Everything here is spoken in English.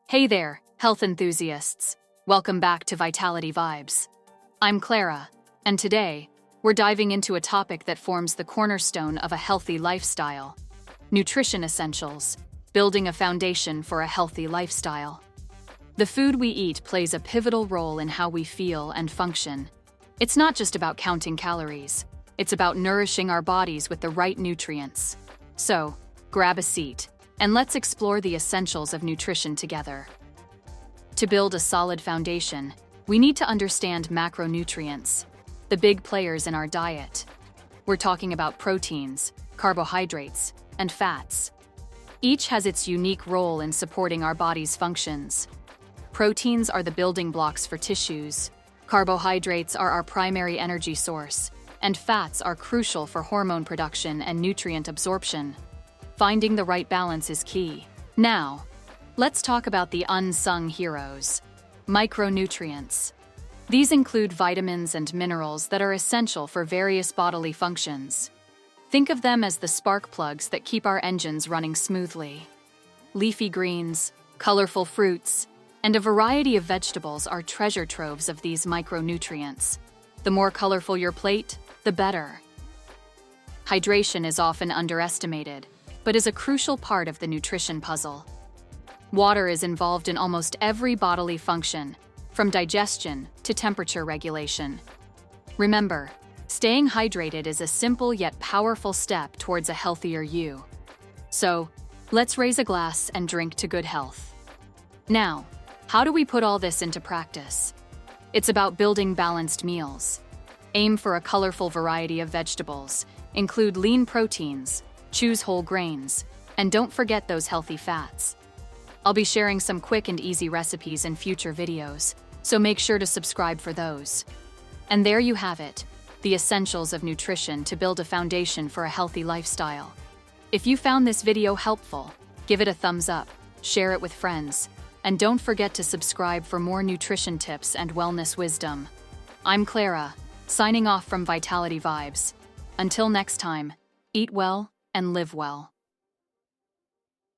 Hey there, health enthusiasts. Welcome back to Vitality Vibes. I'm Clara, and today, we're diving into a topic that forms the cornerstone of a healthy lifestyle: nutrition essentials, building a foundation for a healthy lifestyle. The food we eat plays a pivotal role in how we feel and function. It's not just about counting calories, it's about nourishing our bodies with the right nutrients. So, grab a seat, and let's explore the essentials of nutrition together. To build a solid foundation, we need to understand macronutrients, the big players in our diet. We're talking about proteins, carbohydrates, and fats. Each has its unique role in supporting our body's functions. Proteins are the building blocks for tissues, carbohydrates are our primary energy source, and fats are crucial for hormone production and nutrient absorption. Finding the right balance is key. Now, let's talk about the unsung heroes: micronutrients. These include vitamins and minerals that are essential for various bodily functions. Think of them as the spark plugs that keep our engines running smoothly. Leafy greens, colorful fruits, and a variety of vegetables are treasure troves of these micronutrients. The more colorful your plate, the better. Hydration is often underestimated, but is a crucial part of the nutrition puzzle. Water is involved in almost every bodily function, from digestion to temperature regulation. Remember, staying hydrated is a simple yet powerful step towards a healthier you. So, let's raise a glass and drink to good health. Now, how do we put all this into practice? It's about building balanced meals. Aim for a colorful variety of vegetables, include lean proteins, choose whole grains, and don't forget those healthy fats. I'll be sharing some quick and easy recipes in future videos, so make sure to subscribe for those. And there you have it, the essentials of nutrition to build a foundation for a healthy lifestyle. If you found this video helpful, give it a thumbs up, share it with friends, and don't forget to subscribe for more nutrition tips and wellness wisdom. I'm Clara, signing off from Vitality Vibes. Until next time, eat well and live well.